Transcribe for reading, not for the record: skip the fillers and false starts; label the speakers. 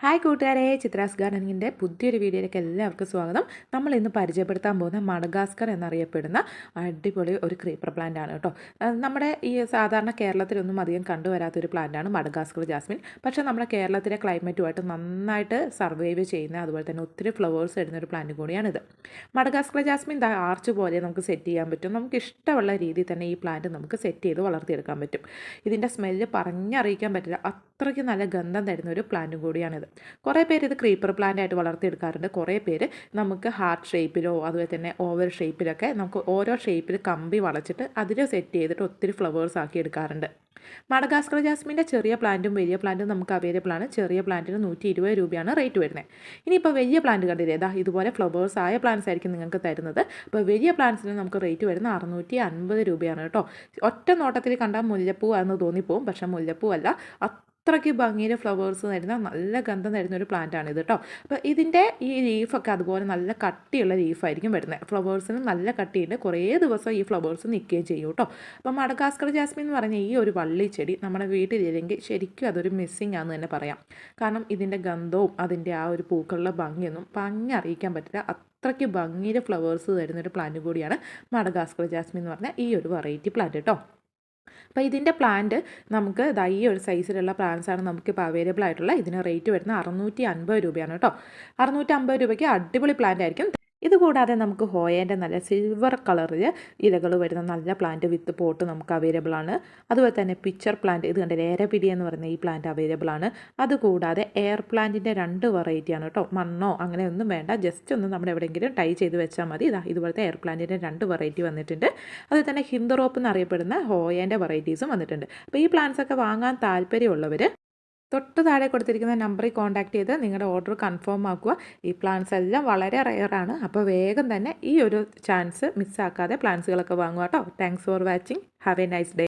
Speaker 1: Hi കൂട്ടുകാരെ, ചിത്രാസ് ഗാർഡനിങ്ങിൻ്റെ പുതിയൊരു വീഡിയോയിലേക്ക് എല്ലാവർക്കും സ്വാഗതം. നമ്മൾ ഇന്ന് പരിചയപ്പെടുത്താൻ പോകുന്ന മഡഗാസ്കർ എന്നറിയപ്പെടുന്ന അടിപൊളി ഒരു ക്രീപ്പർ പ്ലാന്റ് ആണ് കേട്ടോ. നമ്മുടെ ഈ സാധാരണ കേരളത്തിലൊന്നും അധികം കണ്ടുവരാത്തൊരു പ്ലാന്റാണ് മഡഗാസ്കർ ജാസ്മിൻ. പക്ഷേ നമ്മുടെ കേരളത്തിലെ ക്ലൈമറ്റുമായിട്ട് നന്നായിട്ട് സർവൈവ് ചെയ്യുന്ന, അതുപോലെ തന്നെ ഒത്തിരി ഫ്ലവേഴ്സ് ഇടുന്ന ഒരു പ്ലാന്റ് കൂടിയാണിത്. മഡഗാസ്കർ ജാസ്മിൻ ആർച്ച് പോലെ നമുക്ക് സെറ്റ് ചെയ്യാൻ പറ്റും. നമുക്ക് ഇഷ്ടമുള്ള രീതിയിൽ തന്നെ ഈ പ്ലാന്റ് നമുക്ക് സെറ്റ് ചെയ്ത് വളർത്തിയെടുക്കാൻ പറ്റും. ഇതിൻ്റെ സ്മെല്ല് പറഞ്ഞറിയിക്കാൻ പറ്റില്ല, അത്രയ്ക്ക് നല്ല ഗന്ധം തരുന്ന ഒരു പ്ലാന്റും കൂടിയാണിത്. കുറേ പേര് ഇത് ക്രീപ്പർ പ്ലാന്റ് ആയിട്ട് വളർത്തിയെടുക്കാറുണ്ട്. കുറേ പേര് നമുക്ക് ഹാർട്ട് ഷേപ്പിലോ അതുപോലെ തന്നെ ഓവൽ ഷേപ്പിലൊക്കെ നമുക്ക് ഓരോ ഷേപ്പിൽ കമ്പി വളച്ചിട്ട് അതിൽ സെറ്റ് ചെയ്തിട്ട് ഒത്തിരി ഫ്ലവേഴ്സ് ആക്കി എടുക്കാറുണ്ട്. മഡഗാസ്കർ ജാസ്മിൻ്റെ ചെറിയ പ്ലാന്റും വലിയ പ്ലാന്റും നമുക്ക് അവൈലബിൾ ആണ്. ചെറിയ പ്ലാന്റിന് 120 രൂപയാണ് റേറ്റ് വരുന്നത്. ഇനിയിപ്പോൾ വലിയ പ്ലാന്റ് കണ്ടില്ലേ, ഇതുപോലെ ഫ്ലവേഴ്സ് ആയ പ്ലാന്റ്സ് ആയിരിക്കും നിങ്ങൾക്ക് തരുന്നത്. അപ്പോൾ വലിയ പ്ലാന്റ്സിന് നമുക്ക് റേറ്റ് വരുന്നത് 650 രൂപയാണ് കേട്ടോ. ഒറ്റ നോട്ടത്തിൽ കണ്ടാൽ മുല്ലപ്പൂ ആണെന്ന് തോന്നിപ്പോവും, പക്ഷേ മുല്ലപ്പൂ അല്ല. അത്രയ്ക്ക് ഭംഗിയിൽ ഫ്ലവേഴ്സ് തരുന്ന നല്ല ഗന്ധം തരുന്ന ഒരു പ്ലാന്റ് ആണ് ഇത് കേട്ടോ. അപ്പോൾ ഇതിൻ്റെ ഈ ലീഫൊക്കെ അതുപോലെ നല്ല കട്ടിയുള്ള ലീഫായിരിക്കും വരുന്നത്. ഫ്ലവേഴ്സിന് നല്ല കട്ടിയുണ്ട്, കുറേ ദിവസം ഈ ഫ്ലവേഴ്സ് നിൽക്കുകയും ചെയ്യും കേട്ടോ. അപ്പോൾ മഡഗാസ്കർ ജാസ്മിൻ എന്ന് പറഞ്ഞ ഈ ഒരു വള്ളി ചെടി നമ്മുടെ വീട്ടിലില്ലെങ്കിൽ ശരിക്കും അതൊരു മിസ്സിങ് ആണെന്ന് തന്നെ പറയാം. കാരണം ഇതിൻ്റെ ഗന്ധവും അതിൻ്റെ ആ ഒരു പൂക്കളുടെ ഭംഗിയൊന്നും അറിയിക്കാൻ പറ്റില്ല. അത്രയ്ക്ക് ഭംഗിയിൽ ഫ്ലവേഴ്സ് തരുന്നൊരു പ്ലാന്റ് കൂടിയാണ് മഡഗാസ്കർ ജാസ്മിൻ എന്ന് പറഞ്ഞാൽ ഈ ഒരു വെറൈറ്റി പ്ലാന്റ് കേട്ടോ. അപ്പോൾ ഇതിൻ്റെ പ്ലാന്റ് നമുക്ക് ഈ ഒരു സൈസിലുള്ള പ്ലാന്റ്സാണ് നമുക്കിപ്പോൾ അവൈലബിൾ ആയിട്ടുള്ള. ഇതിന് റേറ്റ് വരുന്നത് 650 രൂപയാണ് കേട്ടോ. 650 രൂപയ്ക്ക് അടിപൊളി പ്ലാന്റ് ആയിരിക്കും. ഇതുകൂടാതെ നമുക്ക് ഹോയേൻ്റെ നല്ല സിൽവർ കളറിൽ ഇലകൾ വരുന്ന നല്ല പ്ലാന്റ് വിത്ത് പോട്ട് നമുക്ക് അവൈലബിൾ ആണ്. അതുപോലെ തന്നെ പിക്ചർ പ്ലാന്റ്, ഇത് കണ്ടില്ലേ, ഏരപിടി എന്ന് പറയുന്ന ഈ പ്ലാന്റ് അവൈലബിൾ ആണ്. അതുകൂടാതെ എയർ പ്ലാന്റിൻ്റെ 2 വെറൈറ്റിയാണ് കേട്ടോ. മണ്ണോ അങ്ങനെ ഒന്നും വേണ്ട, ജസ്റ്റ് ഒന്ന് നമ്മുടെ എവിടെയെങ്കിലും ടൈ ചെയ്ത് വെച്ചാൽ മതി. ഇതുപോലത്തെ എയർ പ്ലാന്റിൻ്റെ 2 വെറൈറ്റി വന്നിട്ടുണ്ട്. അതുപോലെ തന്നെ ഹിന്ദുറോപ്പ് എന്നറിയപ്പെടുന്ന ഹോയേൻ്റെ വെറൈറ്റീസും വന്നിട്ടുണ്ട്. അപ്പോൾ ഈ പ്ലാന്റ്സ് ഒക്കെ വാങ്ങാൻ താല്പര്യമുള്ളവർ തൊട്ട് താഴെ കൊടുത്തിരിക്കുന്ന നമ്പറിൽ കോൺടാക്ട് ചെയ്ത് നിങ്ങളുടെ ഓർഡർ കൺഫേം ആക്കുക. ഈ പ്ലാന്റ്സ് എല്ലാം വളരെ റെയറാണ്. അപ്പോൾ വേഗം തന്നെ ഈ ഒരു ചാൻസ് മിസ്സാക്കാതെ പ്ലാന്റ്സുകളൊക്കെ വാങ്ങുക കേട്ടോ. Thanks for watching. Have A nice day.